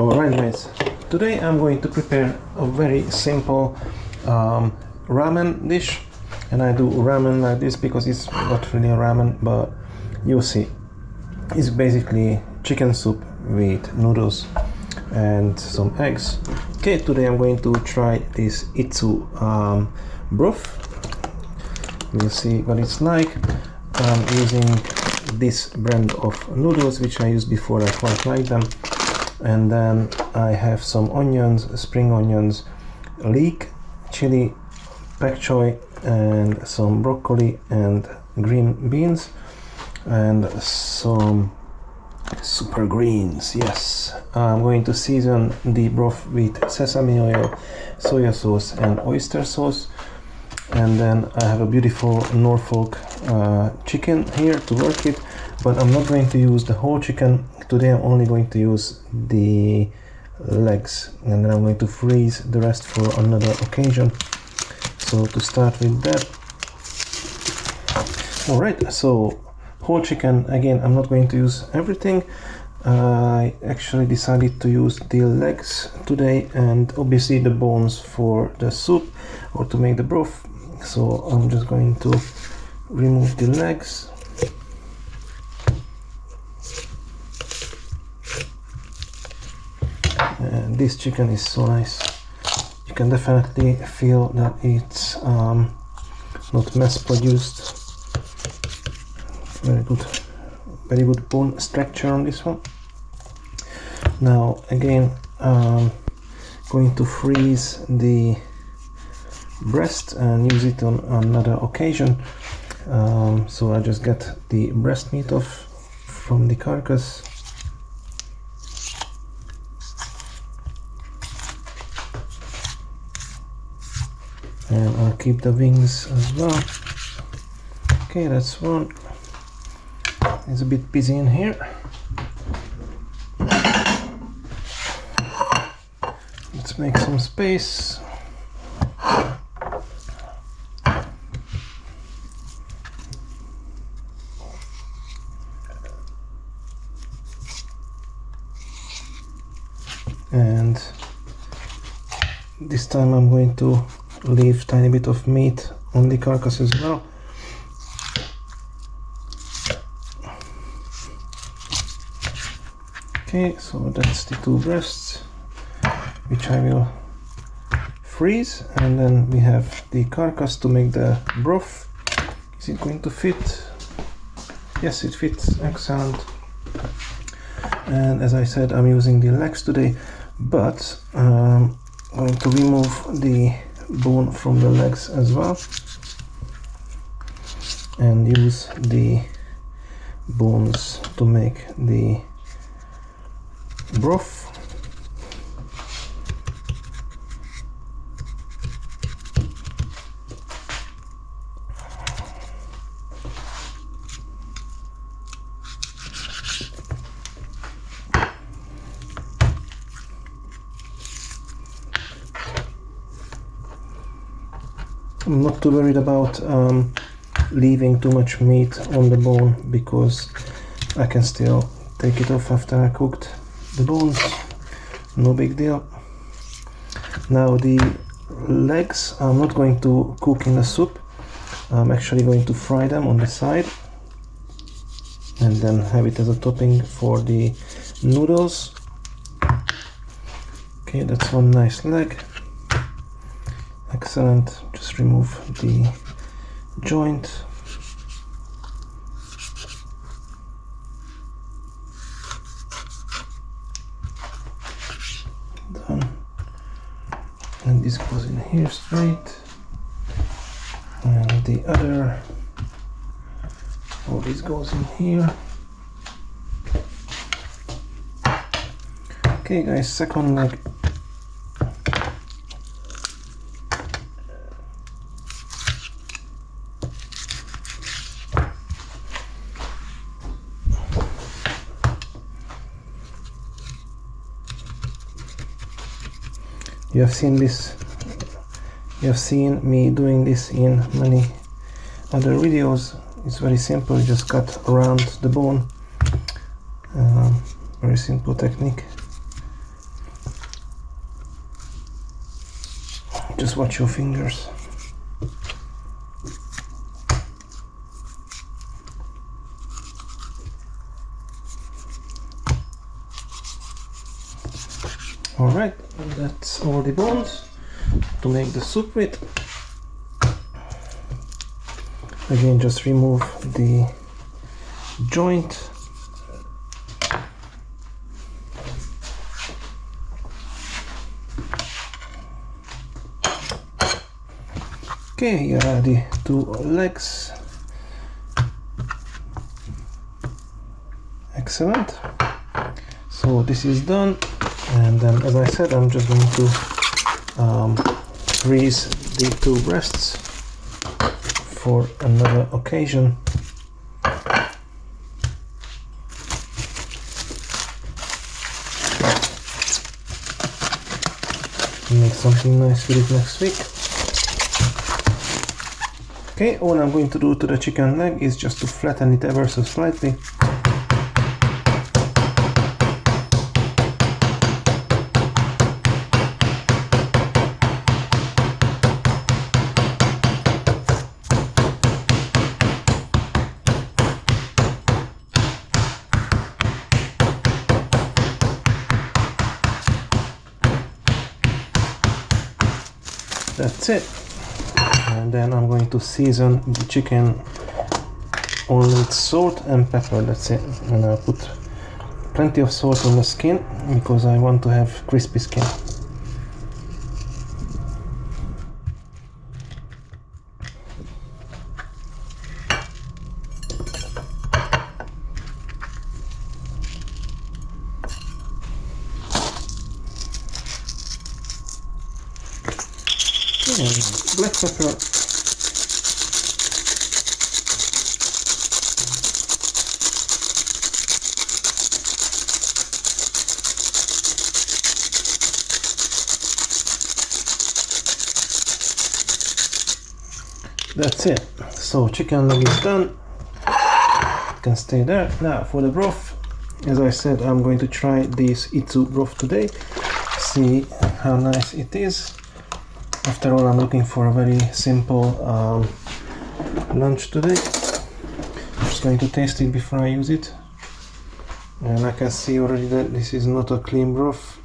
Alright guys, today I'm going to prepare a very simple ramen dish, and I do ramen like this because it's not really a ramen, but you'll see. It's basically chicken soup with noodles and some eggs. Okay, today I'm going to try this itsu broth. We'll see what it's like. I'm using this brand of noodles which I used before. I quite like them. And then I have some onions, spring onions, leek, chili, pak choy, and some broccoli and green beans, and some super greens. Yes, I'm going to season the broth with sesame oil, soya sauce, and oyster sauce. And then I have a beautiful Norfolk chicken here to work it, but I'm not going to use the whole chicken. Today I'm only going to use the legs, and then I'm going to freeze the rest for another occasion. So to start with that, alright, so whole chicken, again, I'm not going to use everything. I actually decided to use the legs today, and obviously the bones for the soup or to make the broth. So I'm just going to remove the legs. And this chicken is so nice. You can definitely feel that it's not mass produced. Very good bone structure on this one. Now again, going to freeze the breast and use it on another occasion. So I just get the breast meat off from the carcass. And I'll keep the wings as well. Okay, that's one. It's a bit busy in here. Let's make some space. And this time I'm going to leave tiny bit of meat on the carcass as well. Okay, so that's the two breasts which I will freeze, and then we have the carcass to make the broth. Is it going to fit? Yes, it fits, excellent. And as I said, I'm using the legs today, but I'm going to remove the bone from the legs as well and use the bones to make the broth. I'm not too worried about leaving too much meat on the bone, because I can still take it off after I cooked the bones, no big deal. Now the legs I'm not going to cook in the soup. I'm actually going to fry them on the side and then have it as a topping for the noodles. Okay, that's one nice leg. Excellent. Just remove the joint. Done. And this goes in here straight. And the other, oh, this goes in here. Okay guys, second leg. You have seen this, you have seen me doing this in many other videos. It's very simple, you just cut around the bone. Very simple technique. Just watch your fingers. Alright, that's all the bones to make the soup with. Again, just remove the joint. Okay, here are the two legs. Excellent. So this is done, and then, as I said, I'm just going to freeze the two breasts for another occasion. Make something nice with it next week. Okay, all I'm going to do to the chicken leg is just to flatten it ever so slightly. That's it. And then I'm going to season the chicken only with salt and pepper. That's it. And I'll put plenty of salt on the skin because I want to have crispy skin. Black pepper, that's it. So chicken leg is done. It can stay there. Now for the broth, as I said, I'm going to try this itsu broth today, see how nice it is. After all, I'm looking for a very simple lunch today. I'm just going to taste it before I use it. And I can see already that this is not a clean broth.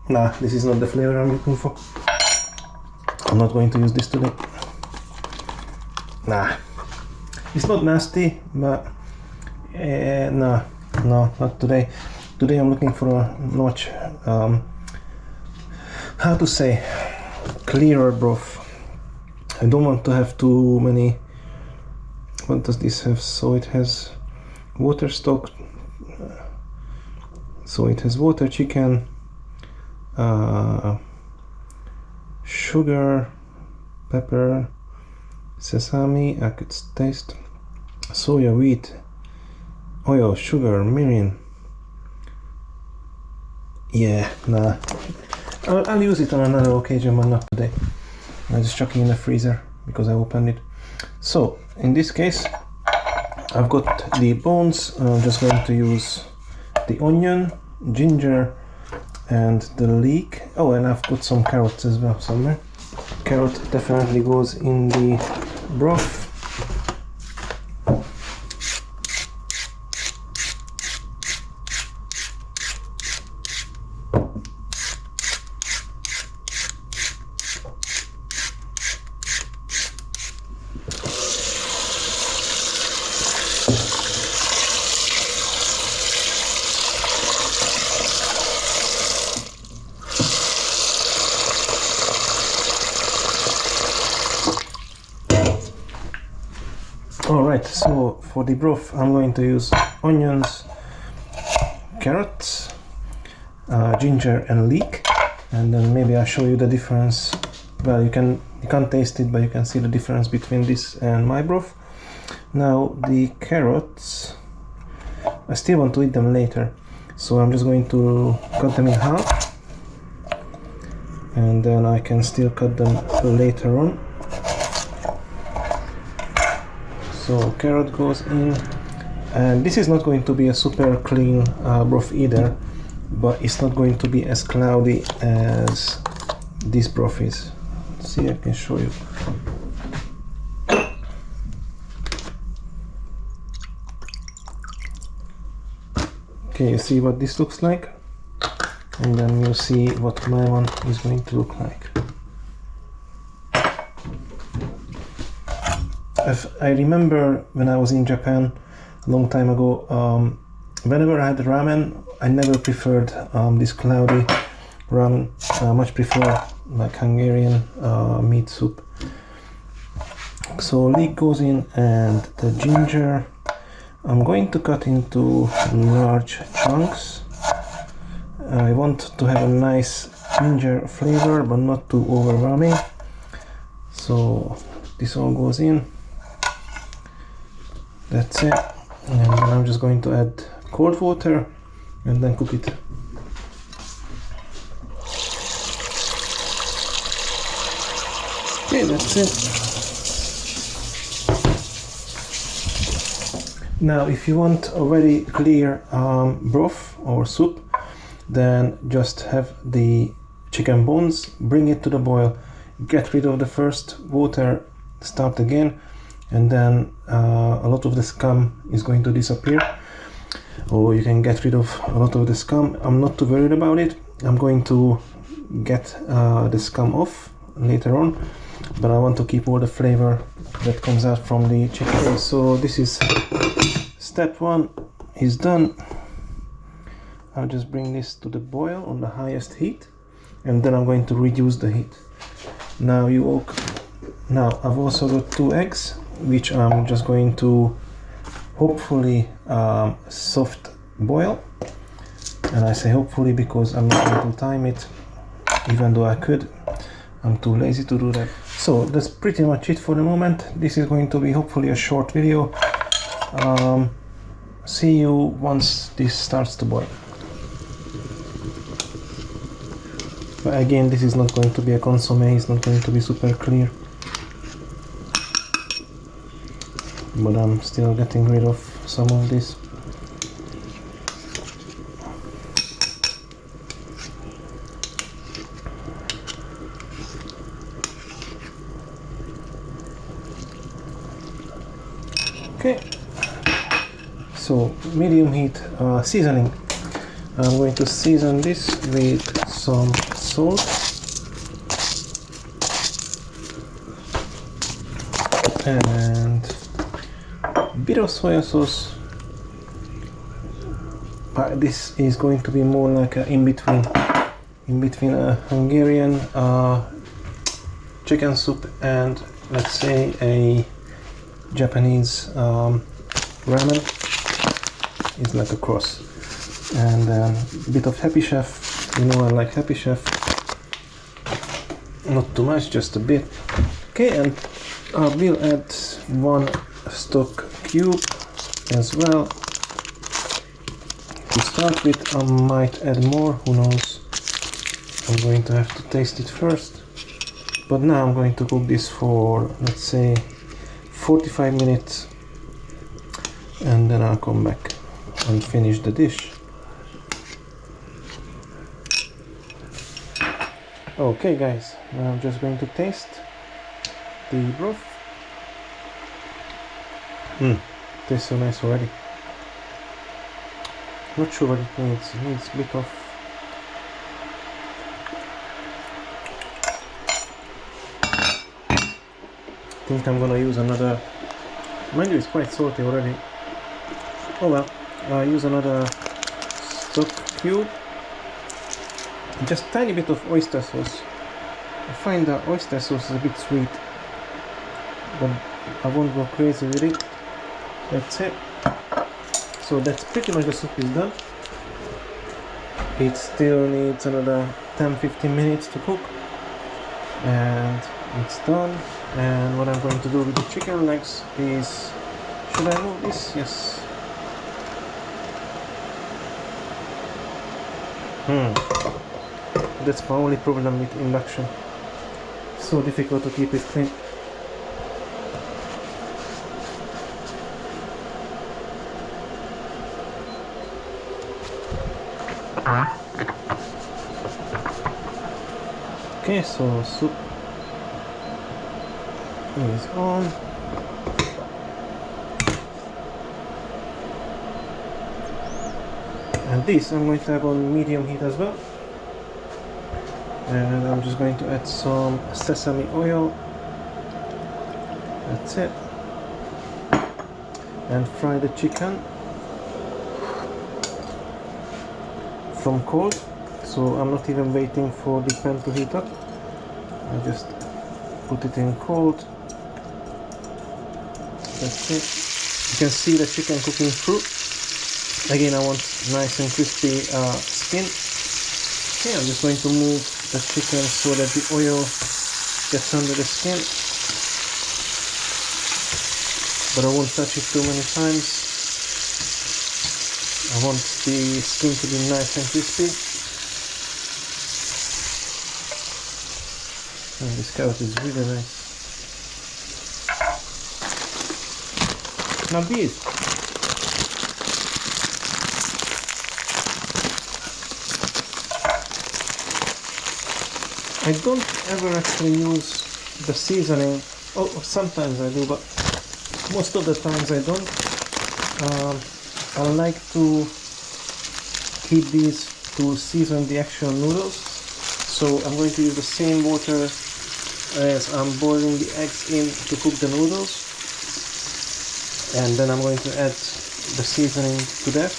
Nah, this is not the flavor I'm looking for. I'm not going to use this today. Nah, it's not nasty, but no. No, not today. Today I'm looking for a much, how to say, clearer broth. I don't want to have too many. What does this have? So it has water stock. So it has water, chicken, sugar, pepper, sesame, I could taste, soya, wheat, oil, sugar, mirin. Yeah, nah. I'll use it on another occasion, but not today. I just chuck it in the freezer because I opened it. So in this case, I've got the bones. I'm just going to use the onion, ginger, and the leek. Oh, and I've got some carrots as well somewhere. Carrot definitely goes in the broth. Alright, so for the broth I'm going to use onions, carrots, ginger and leek, and then maybe I'll show you the difference. Well, you can't taste it, but you can see the difference between this and my broth. Now the carrots, I still want to eat them later, so I'm just going to cut them in half, and then I can still cut them later on. So carrot goes in, And this is not going to be a super clean broth either, but it's not going to be as cloudy as this broth is. See, I can show you. Okay, you see what this looks like, and then you see what my one is going to look like. I remember when I was in Japan a long time ago, whenever I had ramen, I never preferred this cloudy ramen. I much prefer like Hungarian meat soup. So leek goes in, and the ginger I'm going to cut into large chunks. I want to have a nice ginger flavor, but not too overwhelming. So this all goes in. That's it. And then I'm just going to add cold water and then cook it. Okay, that's it. Now, if you want a very clear broth or soup, then just have the chicken bones, bring it to the boil, get rid of the first water, start again, and then a lot of the scum is going to disappear, or you can get rid of a lot of the scum. I'm not too worried about it. I'm going to get the scum off later on, but I want to keep all the flavor that comes out from the chicken. So this is step one is done. I'll just bring this to the boil on the highest heat, and then I'm going to reduce the heat. Now I've also got 2 eggs, which I'm just going to hopefully soft boil. And I say hopefully because I'm not going to time it, even though I could. I'm too lazy to do that. So that's pretty much it for the moment. This is going to be hopefully a short video. See you once this starts to boil. But again, this is not going to be a consommé, it's not going to be super clear. But I'm still getting rid of some of this. Okay, so medium heat seasoning. I'm going to season this with some salt and a bit of soy sauce. But this is going to be more like a in between a Hungarian chicken soup and, let's say, a Japanese ramen. It's like a cross. And a bit of Happy Chef. You know I like Happy Chef. Not too much, just a bit. Okay, and I will add 1 stock cube as well. To start with, I might add more, who knows. I'm going to have to taste it first. But now I'm going to cook this for, let's say, 45 minutes. And then I'll come back and finish the dish. Okay guys, now I'm just going to taste the broth. Tastes so nice already. Not sure what it needs. It needs a bit of I think I'm gonna use another. Mind you, it's quite salty already. Oh well, I'll use another stock cube. Just tiny bit of oyster sauce. I find the oyster sauce is a bit sweet, but I won't go crazy with it. That's it. So that's pretty much the soup is done. It still needs another 10-15 minutes to cook, and it's done. And what I'm going to do with the chicken legs is, should I move this? Yes. That's my only problem with induction. So difficult to keep it clean. Okay, so soup is on. And this I'm going to have on medium heat as well. And I'm just going to add some sesame oil. That's it. And fry the chicken from cold. So I'm not even waiting for the pan to heat up. I just put it in cold. That's it. You can see the chicken cooking through. Again, I want nice and crispy skin. Okay, I'm just going to move the chicken so that the oil gets under the skin. But I won't touch it too many times. I want the skin to be nice and crispy. And this carrot is really nice. Now these. I don't ever actually use the seasoning. Oh, sometimes I do, but most of the times I don't. I like to keep these to season the actual noodles. So I'm going to use the same water as I'm boiling the eggs in to cook the noodles. And then I'm going to add the seasoning to that.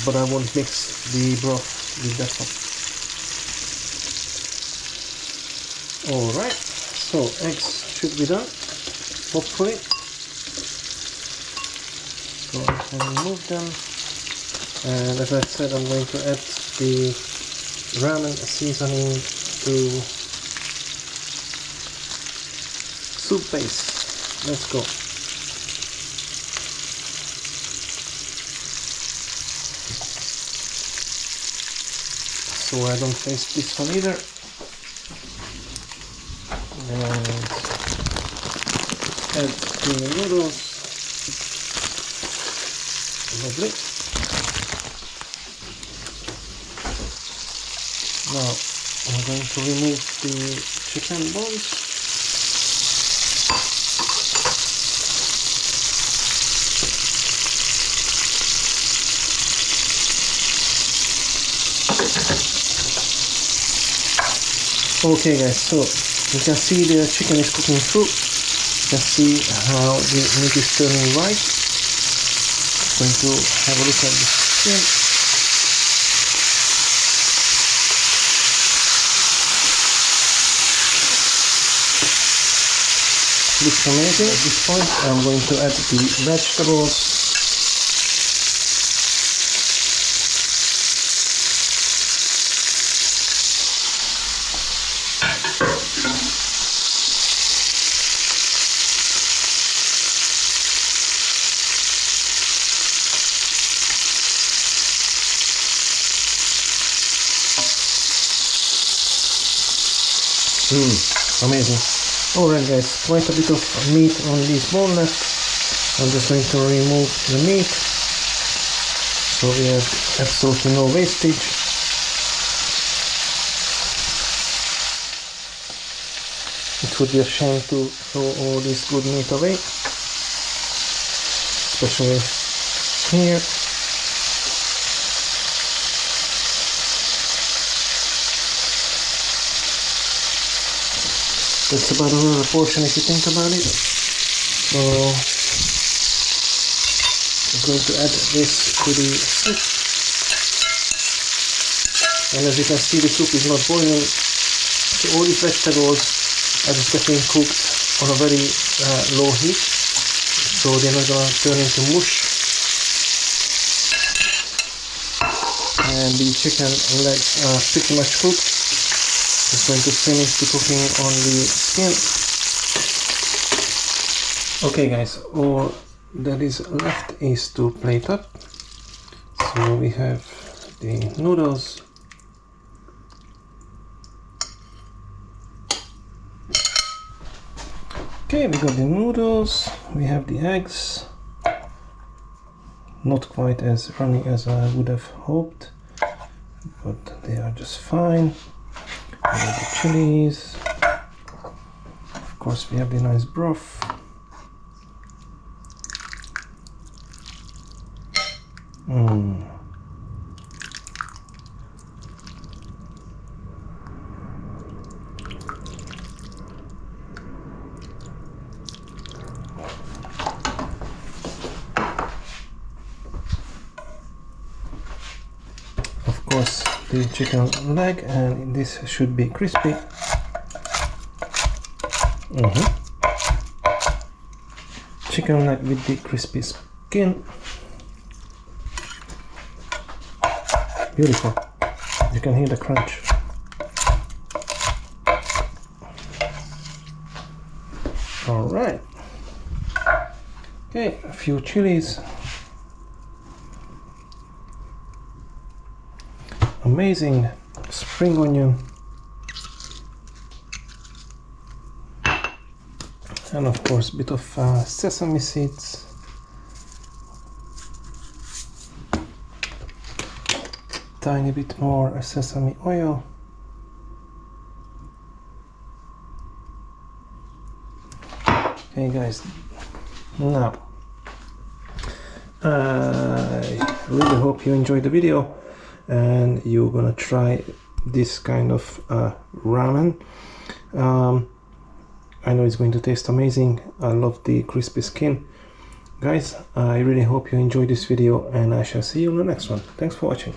But I won't mix the broth with that one. Alright, so eggs should be done, hopefully. So I can remove them. And as I said, I'm going to add the ramen seasoning to soup base. Let's go. So I don't taste this one either. And add the noodles. Lovely. Now I'm going to remove the chicken bones. Okay guys, so you can see the chicken is cooking through. You can see how the meat is turning white. I'm going to have a look at the skin. Looks amazing. At this point I'm going to add the vegetables. Amazing. Alright guys, quite a bit of meat on this bone left. I'm just going to remove the meat so we have absolutely no wastage. It would be a shame to throw all this good meat away, especially here. That's about another portion if you think about it. So I'm going to add this to the soup. And as you can see, the soup is not boiling. So all these vegetables are just getting cooked on a very low heat. So they're not going to turn into mush. And the chicken legs are pretty much cooked. Just going to finish the cooking on the skin. Okay guys, all that is left is to plate up. So we have the noodles. Okay, we got the noodles, we have the eggs. Not quite as runny as I would have hoped. but they are just fine. We have the chilies. Of course, we have the nice broth. Of course, the chicken leg, and this should be crispy. Chicken leg with the crispy skin. Beautiful. You can hear the crunch. All right. Okay, a few chilies. Amazing spring onion. And of course, a bit of sesame seeds. Tiny bit more sesame oil. Okay guys, now I really hope you enjoyed the video and you're gonna try this kind of ramen. I know it's going to taste amazing. I love the crispy skin. Guys, I really hope you enjoyed this video, and I shall see you in the next one. Thanks for watching.